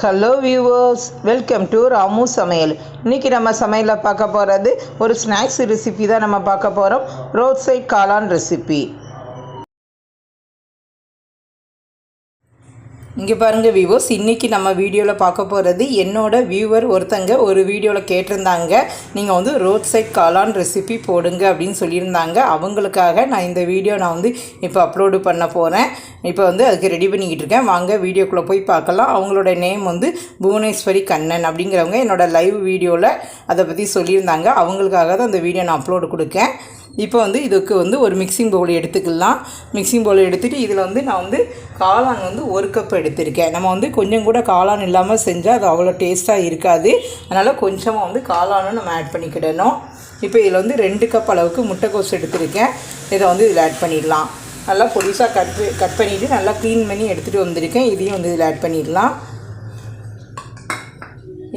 Hello viewers, welcome to Ramu சமையல். இன்றைக்கி நம்ம சமையலில் பார்க்க போகிறது ஒரு ஸ்நாக்ஸ் ரெசிபி தான் நம்ம பார்க்க போகிறோம். ரோட் சைட் காளான் ரெசிபி. இங்கே பாருங்கள் வியூவர்ஸ், இன்றைக்கி நம்ம வீடியோவில் பார்க்க போகிறது என்னோடய வியூவர் ஒருத்தங்க ஒரு வீடியோவில் கேட்டிருந்தாங்க, நீங்கள் வந்து ரோட் சைட் காளான் ரெசிபி போடுங்க அப்படின்னு சொல்லியிருந்தாங்க. அவங்களுக்காக நான் இந்த வீடியோ இப்போ அப்லோடு பண்ண போகிறேன். இப்போ அதுக்கு ரெடி பண்ணிக்கிட்டு இருக்கேன். வாங்க வீடியோக்குள்ளே போய் பார்க்கலாம். அவங்களோட நேம் புவனேஸ்வரி கண்ணன் அப்படிங்கிறவங்க என்னோடய லைவ் வீடியோவில் அதை பற்றி சொல்லியிருந்தாங்க. அவங்களுக்காக தான் அந்த வீடியோ நான் அப்லோடு கொடுக்கேன். இப்போ இதுக்கு ஒரு மிக்சிங் பவுல் எடுத்துக்கலாம். மிக்சிங் பவுல் எடுத்துகிட்டு இதில் நான் காளான் 1 கப் எடுத்திருக்கேன். நம்ம கொஞ்சம் கூட காளான் இல்லாமல் செஞ்சால் அது அவ்வளோ டேஸ்ட்டாக இருக்காது. அதனால் கொஞ்சமாக காளானும் நம்ம ஆட் பண்ணிக்கிடணும். இப்போ இதில் 2 கப் அளவுக்கு முட்டைக்கோஸ் எடுத்திருக்கேன். இதை இதில் ஆட் பண்ணிடலாம். நல்லா பொடிசாக கட் பண்ணிவிட்டு நல்லா க்ளீன் பண்ணி எடுத்துகிட்டு வந்திருக்கேன். இதையும் இதில் ஆட் பண்ணிடலாம்.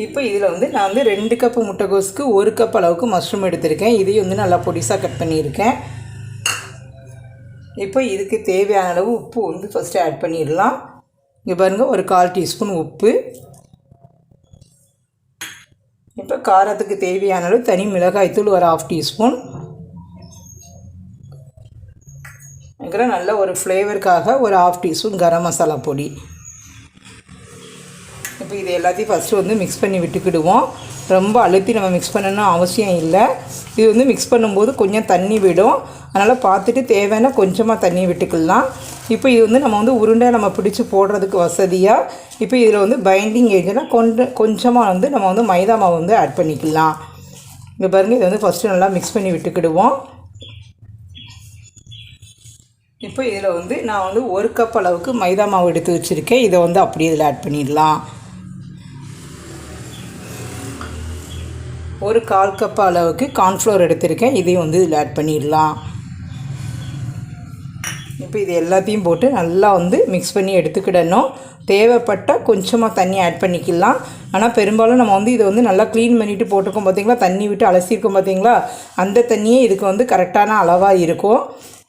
இப்போ இதில் நான் 2 கப்பு முட்டைக்கோஸுக்கு 1 கப் அளவுக்கு மஷ்ரூம் எடுத்திருக்கேன். இதையும் நல்லா பொடிசாக கட் பண்ணியிருக்கேன். இப்போ இதுக்கு தேவையான அளவு உப்பு ஃபஸ்ட்டு ஆட் பண்ணிடலாம். இங்கே பாருங்கள், ஒரு 1/4 டீஸ்பூன் உப்பு. இப்போ காரத்துக்கு தேவையான அளவு தனி மிளகாய்த்தூள் ஒரு 1/2 டீஸ்பூன். அதுக்கப்புறம் நல்ல ஒரு ஃப்ளேவருக்காக ஒரு 1/2 டீஸ்பூன் கரம் மசாலா பொடி. இப்போ இது எல்லாத்தையும் ஃபஸ்ட்டு மிக்ஸ் பண்ணி விட்டுக்கிடுவோம். ரொம்ப அழுத்தி நம்ம மிக்ஸ் பண்ணணும்னு அவசியம் இல்லை. இது மிக்ஸ் பண்ணும்போது கொஞ்சம் தண்ணி விடும். அதனால் பார்த்துட்டு தேவையான கொஞ்சமாக தண்ணி விட்டுக்கலாம். இப்போ இது நம்ம உருண்டை நம்ம பிடிச்சி போடுறதுக்கு வசதியாக இப்போ இதில் பைண்டிங் ஏஜ்னால் கொஞ்சமாக நம்ம மைதா மாவு ஆட் பண்ணிக்கலாம். இங்கே பாருங்கள், இதை ஃபஸ்ட்டு நல்லா மிக்ஸ் பண்ணி விட்டுக்கிடுவோம். இப்போ இதில் நான் 1 கப் அளவுக்கு மைதா மாவு எடுத்து வச்சுருக்கேன். இதை அப்படியே இதில் ஆட் பண்ணிடலாம். ஒரு 1/4 கப் அளவுக்கு கார்ன்ஃப்ளவர் எடுத்திருக்கேன். இதையும் இதில் ஆட் பண்ணிடலாம். இப்போ இது எல்லாத்தையும் போட்டு நல்லா மிக்ஸ் பண்ணி எடுத்துக்கிடணும். தேவைப்பட்டால் கொஞ்சமாக தண்ணி ஆட் பண்ணிக்கலாம். ஆனால் பெரும்பாலும் நம்ம இதை நல்லா க்ளீன் பண்ணிவிட்டு போட்டிருக்கோம் பார்த்திங்களா, தண்ணி விட்டு அலசியிருக்கோம் பார்த்திங்களா, அந்த தண்ணியே இதுக்கு கரெக்டான அளவாக இருக்கும்.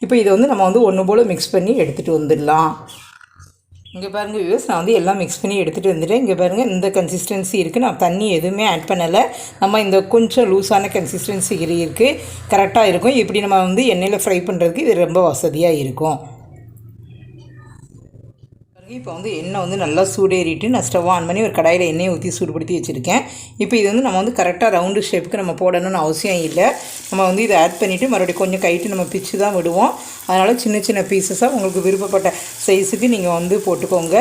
இப்போ இதை நம்ம ஒன்று போல் மிக்ஸ் பண்ணி எடுத்துகிட்டு வந்துடலாம். இங்கே பாருங்கள் வியூவர்ஸ், நான் எல்லாம் மிக்ஸ் பண்ணி எடுத்துகிட்டு வந்துட்டேன். இங்கே பாருங்கள், இந்த கன்சிஸ்டன்சி இருக்குது. நான் தண்ணி எதுவுமே ஆட் பண்ணலை. நம்ம இந்த கொஞ்சம் லூஸான கன்சிஸ்டன்சி இருக்குது, கரெக்டாக இருக்கும். இப்படி நம்ம எண்ணெயில் ஃப்ரை பண்ணுறதுக்கு இது ரொம்ப வசதியாக இருக்கும். இப்போ எண்ணெய் நல்லா சூடேறிட்டு நான் ஸ்டவ் ஆன் பண்ணி ஒரு கடாயில் எண்ணெயை ஊற்றி சூடுபடுத்தி வச்சுருக்கேன். இப்போ இது நம்ம கரெக்டாக ரவுண்டு ஷேப்புக்கு நம்ம போடணும்னு அவசியம் இல்லை. நம்ம இதை ஆட் பண்ணிவிட்டு மறுபடியும் கொஞ்சம் கைட்டு நம்ம பிச்சு தான் விடுவோம். அதனால் சின்ன சின்ன பீசஸாக உங்களுக்கு விருப்பப்பட்ட சைஸுக்கு நீங்கள் போட்டுக்கோங்க.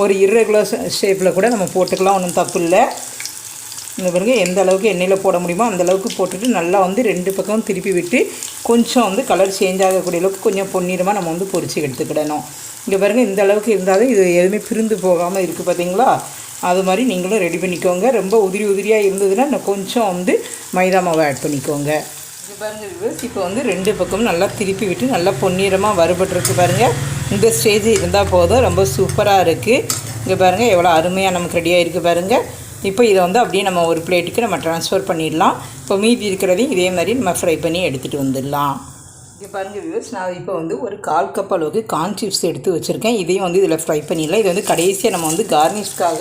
ஒரு இர்ரெகுலர் ஷேப்பில் கூட நம்ம போட்டுக்கலாம், ஒன்றும் தப்பு இல்லை. இந்த பாருங்க, எந்த அளவுக்கு எண்ணெயில் போட முடியுமோ அந்தளவுக்கு போட்டுட்டு நல்லா 2 பக்கம் திருப்பி விட்டு கொஞ்சம் கலர் சேஞ்ச் ஆகக்கூடிய அளவுக்கு கொஞ்சம் பொன்னிறமாக நம்ம பொரிச்சு எடுத்துக்கிடணும். இங்கே பாருங்கள், இந்த அளவுக்கு இருந்தாலும் இது எதுவுமே பிரிந்து போகாமல் இருக்குது பார்த்தீங்களா. அது மாதிரி நீங்களும் ரெடி பண்ணிக்கோங்க. ரொம்ப உதிரியாக இருந்ததுன்னா இன்னும் கொஞ்சம் மைதா மாவை ஆட் பண்ணிக்கோங்க. இது பாருங்கள் வியூவர்ஸ், இப்போ 2 பக்கமும் நல்லா திருப்பி விட்டு நல்லா பொன்னிறமாக வறுபட்டுருக்கு பாருங்கள். இந்த ஸ்டேஜ் இருந்தால் போதும், ரொம்ப சூப்பராக இருக்குது. இங்கே பாருங்கள் எவ்வளோ அருமையாக நமக்கு ரெடியாக இருக்குது பாருங்கள். இப்போ இதை அப்படியே நம்ம ஒரு பிளேட்டுக்கு நம்ம ட்ரான்ஸ்ஃபர் பண்ணிடலாம். இப்போ மீதி இருக்கிறதையும் இதே மாதிரி நம்ம ஃப்ரை பண்ணி எடுத்துகிட்டு வந்துடலாம். இங்கே பாருங்கள் வியூவர்ஸ், நான் இப்போ ஒரு 1/4 கப் அளவுக்கு கார்ன் சிப்ஸ் எடுத்து வச்சுருக்கேன். இதையும் இதில் ஃப்ரை பண்ணிடலாம். இது கடைசியாக நம்ம கார்னிஷ்காக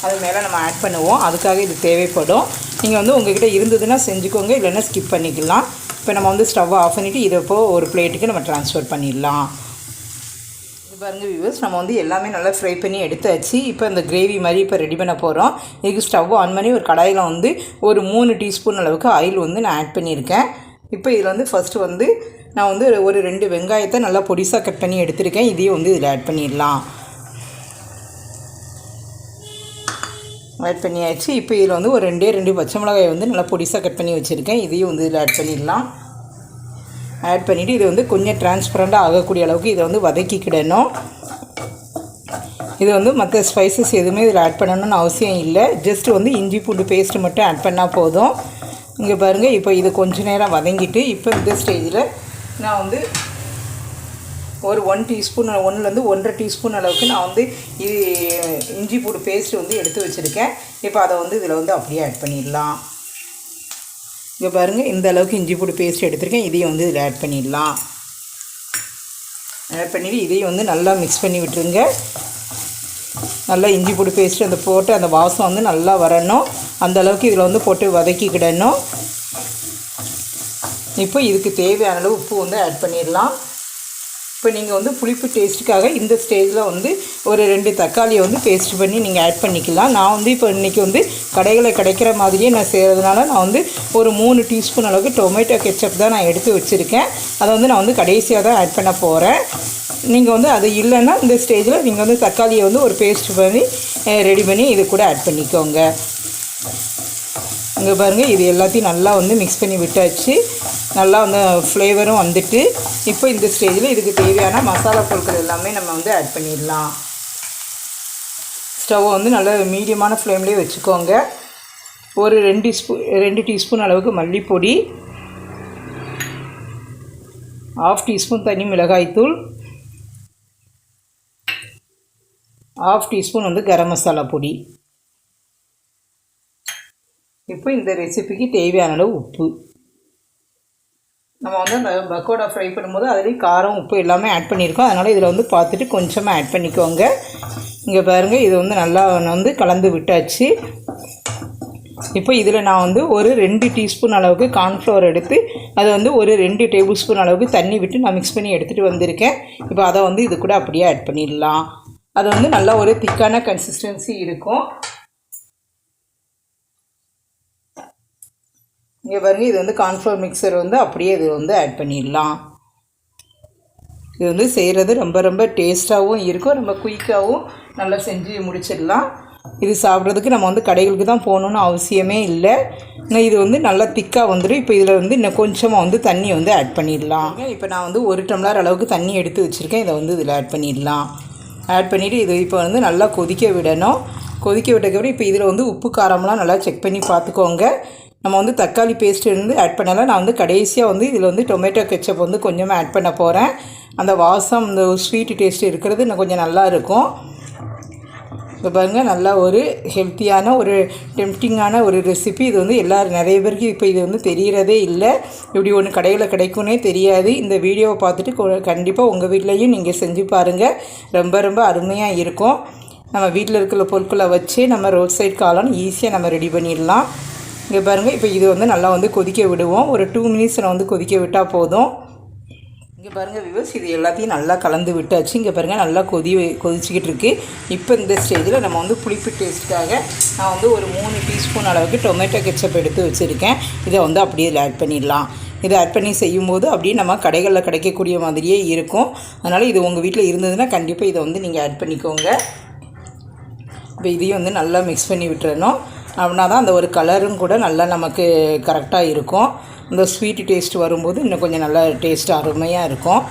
அது மேலே நம்ம ஆட் பண்ணுவோம். அதுக்காக இது தேவைப்படும். நீங்கள் உங்கள்கிட்ட இருந்ததுன்னா செஞ்சுக்கோங்க, இல்லைன்னா ஸ்கிப் பண்ணிக்கலாம். இப்போ நம்ம ஸ்டவ்வை ஆஃப் பண்ணிவிட்டு இதை இப்போது ஒரு பிளேட்டுக்கு நம்ம ட்ரான்ஸ்ஃபர் பண்ணிடலாம். இது பாருங்கள் வியூவர்ஸ், நம்ம எல்லாமே நல்லா ஃப்ரை பண்ணி எடுத்தாச்சு. இப்போ அந்த கிரேவி மாதிரி இப்போ ரெடி பண்ண போகிறோம். இதுக்கு ஸ்டவ் ஆன் பண்ணி ஒரு கடாயில் ஒரு 3 டீஸ்பூன் அளவுக்கு ஆயில் நான் ஆட் பண்ணியிருக்கேன். இப்போ இதில் ஃபஸ்ட்டு நான் ஒரு 2 வெங்காயத்தை நல்லா பொடிசாக கட் பண்ணி எடுத்திருக்கேன். இதையும் இதில் ஆட் பண்ணிடலாம். ஆட் பண்ணியாச்சு. இப்போ இதில் ஒரு 2 பச்சை மிளகாயை நல்லா பொடிசாக கட் பண்ணி வச்சுருக்கேன். இதையும் இதில் ஆட் பண்ணிடலாம். ஆட் பண்ணிவிட்டு இது கொஞ்சம் டிரான்ஸ்பரண்ட்டாக ஆகக்கூடிய அளவுக்கு இதை வதக்கிக்கிடணும். இது மற்ற ஸ்பைசஸ் எதுவுமே இதில் ஆட் பண்ணணும்னு அவசியம் இல்லை. ஜஸ்ட் இஞ்சி பூண்டு பேஸ்ட்டு மட்டும் ஆட் பண்ணால் போதும். இங்கே பாருங்கள், இப்போ இது கொஞ்சம் நேரம் வதங்கிட்டு இப்போ இந்த ஸ்டேஜில் நான் ஒரு 1 டீஸ்பூன் 1லேருந்து 1.5 டீஸ்பூன் அளவுக்கு நான் இது இஞ்சி பூண்டு பேஸ்ட்டு எடுத்து வச்சுருக்கேன். இப்போ அதை இதில் அப்படியே ஆட் பண்ணிடலாம். இங்கே பாருங்கள், இந்த அளவுக்கு இஞ்சி பூண்டு பேஸ்ட் எடுத்துருக்கேன். இதையும் இதில் ஆட் பண்ணிடலாம். ஆட் பண்ணிவிட்டு இதையும் நல்லா மிக்ஸ் பண்ணி விட்டுருங்க. நல்லா இஞ்சி பூண்டு பேஸ்ட்டு அந்த போட்டு அந்த வாசம் வந்து நல்லா வரணும். அந்தளவுக்கு இதில் வந்து போட்டு வதக்கிக்கிடணும். இப்போ இதுக்கு தேவையான அளவு உப்பு வந்து ஆட் பண்ணிடலாம். இப்போ நீங்கள் வந்து புளிப்பு டேஸ்ட்டுக்காக இந்த ஸ்டேஜில் வந்து ஒரு 2 தக்காளியை வந்து பேஸ்ட் பண்ணி நீங்கள் ஆட் பண்ணிக்கலாம். நான் வந்து இப்போ இன்றைக்கி வந்து கடைகளில் கிடைக்கிற மாதிரியே நான் செய்கிறதுனால நான் வந்து ஒரு 3 டீஸ்பூன் அளவுக்கு டொமேட்டோ கெச்சப் தான் நான் எடுத்து வச்சுருக்கேன். அதை வந்து நான் வந்து கடைசியாக தான் ஆட் பண்ண போகிறேன். நீங்கள் வந்து அது இல்லைன்னா இந்த ஸ்டேஜில் நீங்கள் வந்து தக்காளியை வந்து ஒரு பேஸ்ட் பண்ணி ரெடி பண்ணி இது கூட ஆட் பண்ணிக்கோங்க. இங்கே பாருங்கள், இது எல்லாத்தையும் நல்லா வந்து மிக்ஸ் பண்ணி விட்டாச்சு. நல்லா வந்து ஃப்ளேவரும் வந்துட்டு இப்போ இந்த ஸ்டேஜில் இதுக்கு தேவையான மசாலா பொருட்கள் எல்லாமே நம்ம வந்து ஆட் பண்ணிடலாம். ஸ்டவ்வை வந்து நல்லா மீடியமான ஃப்ளேம்லேயே வச்சுக்கோங்க. ஒரு 2 டீஸ்பூன் அளவுக்கு மல்லிப்பொடி, 1/2 டீஸ்பூன் தனி மிளகாய்த்தூள், 1/2 டீஸ்பூன் வந்து கரம் மசாலா பொடி. இப்போ இந்த ரெசிபிக்கு தேவையான அளவு உப்பு. நம்ம வந்து அந்த பக்கோடா ஃப்ரை பண்ணும்போது அதுலேயும் காரம் உப்பு எல்லாமே ஆட் பண்ணியிருக்கோம். அதனால் இதில் வந்து பார்த்துட்டு கொஞ்சமாக ஆட் பண்ணிக்கோங்க. இங்கே பாருங்கள், இது வந்து நல்லா வந்து கலந்து விட்டாச்சு. இப்போ இதில் நான் வந்து ஒரு 2 டீஸ்பூன் அளவுக்கு கார்ன்ஃப்ளவர் எடுத்து அதை வந்து ஒரு 2 டேபிள் ஸ்பூன் அளவுக்கு தண்ணி விட்டு நான் மிக்ஸ் பண்ணி எடுத்துகிட்டு வந்திருக்கேன். இப்போ அதை வந்து இது கூட அப்படியே ஆட் பண்ணிடலாம். அது வந்து நல்லா ஒரு திக்கான கன்சிஸ்டன்சி இருக்கும். இங்கே பாருங்கள், இது வந்து கார்ன்ஃப்ளவர் மிக்சர் வந்து அப்படியே இது வந்து ஆட் பண்ணிடலாம். இது வந்து செய்கிறது ரொம்ப ரொம்ப டேஸ்ட்டாகவும் இருக்கும். ரொம்ப குயிக்காகவும் நல்லா செஞ்சு முடிச்சிடலாம். இது சாப்பிட்றதுக்கு நம்ம வந்து கடைகளுக்கு தான் போகணுன்னு அவசியமே இல்லை. இது வந்து நல்லா திக்காக வந்துடும். இப்போ இதில் வந்து இன்னும் கொஞ்சமாக வந்து தண்ணி வந்து ஆட் பண்ணிடலாம். இப்போ நான் வந்து 1 டம்ளர் அளவுக்கு தண்ணி எடுத்து வச்சுருக்கேன். இதை வந்து இதில் ஆட் பண்ணிடலாம். ஆட் பண்ணிவிட்டு இது இப்போ வந்து நல்லா கொதிக்க விடணும். கொதிக்க விட்டதுக்கப்புறம் இப்போ இதில் வந்து உப்பு காரம்லாம் நல்லா செக் பண்ணி பார்த்துக்கோங்க. நம்ம வந்து தக்காளி பேஸ்ட்டு வந்து ஆட் பண்ணலாம். நான் வந்து கடைசியாக வந்து இதில் வந்து டொமேட்டோ கெச்சப் வந்து கொஞ்சமாக ஆட் பண்ண போகிறேன். அந்த வாசம், இந்த ஸ்வீட் டேஸ்ட்டு இருக்கிறது இன்னும் கொஞ்சம் நல்லா இருக்கும். இப்போ பாருங்கள், நல்லா ஒரு ஹெல்த்தியான ஒரு டெம்ப்டிங்கான ஒரு ரெசிபி. இது வந்து நிறைய பேருக்கு இப்போ இது வந்து தெரிகிறதே இல்லை. இப்படி ஒன்று கடையில் கிடைக்கும்னே தெரியாது. இந்த வீடியோவை பார்த்துட்டு கண்டிப்பாக உங்கள் வீட்லேயும் நீங்கள் செஞ்சு பாருங்கள். ரொம்ப ரொம்ப அருமையாக இருக்கும். நம்ம வீட்டில் இருக்கிற பொருட்களை வச்சு நம்ம ரோட் சைட் காளான் ஈஸியாக நம்ம ரெடி பண்ணிடலாம். இங்கே பாருங்கள், இப்போ இது வந்து நல்லா வந்து கொதிக்க விடுவோம். ஒரு 2 மினிட்ஸில் வந்து கொதிக்க விட்டால் போதும். இங்கே பாருங்கள் வியூவர்ஸ், இது எல்லாத்தையும் நல்லா கலந்து விட்டாச்சு. இங்கே பாருங்கள், நல்லா கொதிச்சிக்கிட்டு இருக்குது. இப்போ இந்த ஸ்டேஜில் நம்ம வந்து புளிப்பு டேஸ்ட்டுக்காக நான் வந்து ஒரு 3 டீஸ்பூன் அளவுக்கு டொமேட்டோ கெச்சப் எடுத்து வச்சுருக்கேன். இதை வந்து அப்படியே இதில் ஆட் பண்ணிடலாம். இதை ஆட் பண்ணி செய்யும்போது அப்படியே நம்ம கடைகளில் கிடைக்கக்கூடிய மாதிரியே இருக்கும். அதனால் இது உங்கள் வீட்டில் இருந்ததுன்னா கண்டிப்பாக இதை வந்து நீங்கள் ஆட் பண்ணிக்கோங்க. இப்போ இதையும் வந்து நல்லா மிக்ஸ் பண்ணி விட்டுறணும். அப்படின்னா தான் அந்த ஒரு கலரும் கூட நல்லா நமக்கு கரெக்டாக இருக்கும். இந்த ஸ்வீட் டேஸ்ட் வரும்போது இன்னும் கொஞ்சம் நல்லா டேஸ்ட் அருமையாக இருக்கும்.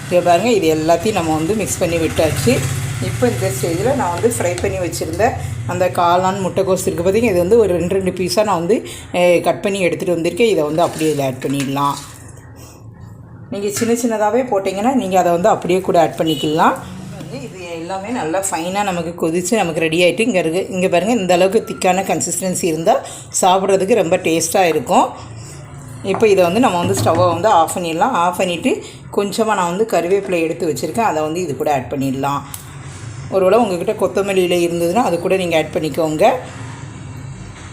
இதை பாருங்கள், இது எல்லாத்தையும் நம்ம வந்து மிக்ஸ் பண்ணி விட்டாச்சு. இப்போ இந்த ஸ்டேஜில் நான் வந்து ஃப்ரை பண்ணி வச்சுருந்த அந்த காளான் முட்டைக்கோஸ் இருக்குது பார்த்திங்க, இது வந்து ஒரு 2 பீஸாக நான் வந்து கட் பண்ணி எடுத்துகிட்டு வந்திருக்கேன். இதை வந்து அப்படியே இதில் ஆட் பண்ணிடலாம். நீங்கள் சின்ன சின்னதாகவே போட்டிங்கன்னா நீங்கள் அதை வந்து அப்படியே கூட ஆட் பண்ணிக்கலாம். இது எல்லாமே நல்லா ஃபைனாக நமக்கு கொதித்து நமக்கு ரெடி ஆகிட்டு இங்கே பாருங்கள், இந்த அளவுக்கு திக்கான கன்சிஸ்டன்சி இருந்தால் சாப்பிட்றதுக்கு ரொம்ப டேஸ்ட்டாக இருக்கும். இப்போ இதை வந்து நம்ம வந்து ஸ்டவ்வை வந்து ஆஃப் பண்ணிடலாம். ஆஃப் பண்ணிவிட்டு கொஞ்சமாக நான் வந்து கருவேப்பிலை எடுத்து வச்சுருக்கேன். அதை வந்து இது கூட ஆட் பண்ணிடலாம். ஒருவேளை உங்கள்கிட்ட கொத்தமல்லியில் இருந்ததுன்னா அது கூட நீங்கள் ஆட் பண்ணிக்கோங்க.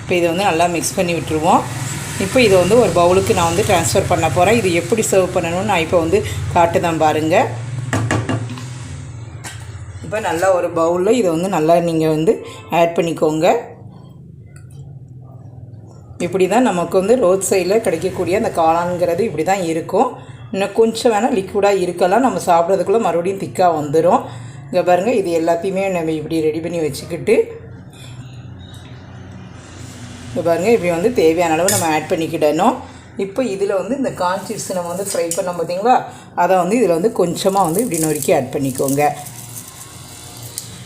இப்போ இதை வந்து நல்லா மிக்ஸ் பண்ணி விட்டுருவோம். இப்போ இதை வந்து ஒரு பவுலுக்கு நான் வந்து ட்ரான்ஸ்ஃபர் பண்ண போகிறேன். இது எப்படி சர்வ் பண்ணணும்னு நான் இப்போ வந்து காட்டுதான் பாருங்கள். இப்போ நல்லா ஒரு பவுலில் இதை வந்து நல்லா நீங்கள் வந்து ஆட் பண்ணிக்கோங்க. இப்படி தான் நமக்கு வந்து ரோட் சைடில் கிடைக்கக்கூடிய அந்த காளான்ங்கிறது இப்படி தான் இருக்கும். இன்னும் கொஞ்சம் வேணால் லிக்விடாக இருக்கலாம். நம்ம சாப்பிட்றதுக்குள்ளே மறுபடியும் திக்காக வந்துடும். இங்கே பாருங்கள், இது எல்லாத்தையுமே நம்ம இப்படி ரெடி பண்ணி வச்சுக்கிட்டு இங்கே பாருங்கள், இப்படி வந்து தேவையான அளவு நம்ம ஆட் பண்ணிக்கிடணும். இப்போ இதில் வந்து இந்த கார்ன் சிப்ஸ் நம்ம வந்து ஃப்ரை பண்ணோம் பார்த்திங்களா, அதை வந்து இதில் வந்து கொஞ்சமாக வந்து இப்படி நொறுக்கி ஆட் பண்ணிக்கோங்க.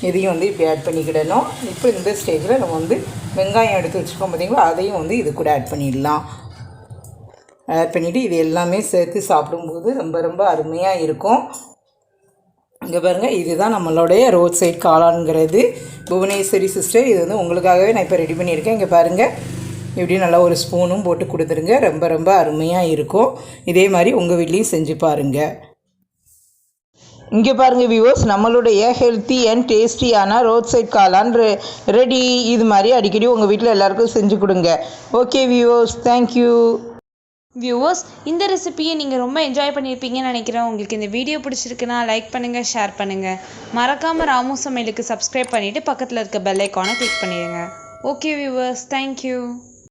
இதையும் வந்து இப்படி ஆட் பண்ணிக்கிடணும். இப்போ இந்த ஸ்டேஜில் நம்ம வந்து வெங்காயம் எடுத்து வச்சுருக்கோம் பார்த்திங்களா, அதையும் வந்து இது கூட ஆட் பண்ணிடலாம். ஆட் பண்ணிவிட்டு இது எல்லாமே சேர்த்து சாப்பிடும்போது ரொம்ப ரொம்ப அருமையாக இருக்கும். இங்கே பாருங்கள், இதுதான் நம்மளுடைய ரோட் சைட் காளான்ங்கிறது. புவனேஸ்வரி சிஸ்டர், இது வந்து உங்களுக்காகவே நான் இப்போ ரெடி பண்ணியிருக்கேன். இங்கே பாருங்கள், இப்படி நல்லா ஒரு ஸ்பூனும் போட்டு கொடுத்துருங்க. ரொம்ப ரொம்ப அருமையாக இருக்கும். இதே மாதிரி உங்கள் வீட்லேயும் செஞ்சு பாருங்கள். இங்கே பாருங்கள் வியூவர்ஸ், நம்மளுடைய ஹெல்த்தி அண்ட் டேஸ்டியான ரோட் சைட் காளான் ரெடி. இது மாதிரி அடிக்கடி உங்கள் வீட்டில் எல்லாருக்கும் செஞ்சு கொடுங்க. Okay viewers, thank you. வியூவர்ஸ், இந்த ரெசிபியை நீங்கள் ரொம்ப என்ஜாய் பண்ணியிருப்பீங்கன்னு நினைக்கிறேன். உங்களுக்கு இந்த வீடியோ பிடிச்சிருக்குன்னா லைக் பண்ணுங்கள், ஷேர் பண்ணுங்கள். மறக்காமல் ராமு சமையலுக்கு சப்ஸ்கிரைப் பண்ணிவிட்டு பக்கத்தில் இருக்க பெல் ஐக்கானை கிளிக் பண்ணிடுங்க. Okay viewers, thank you.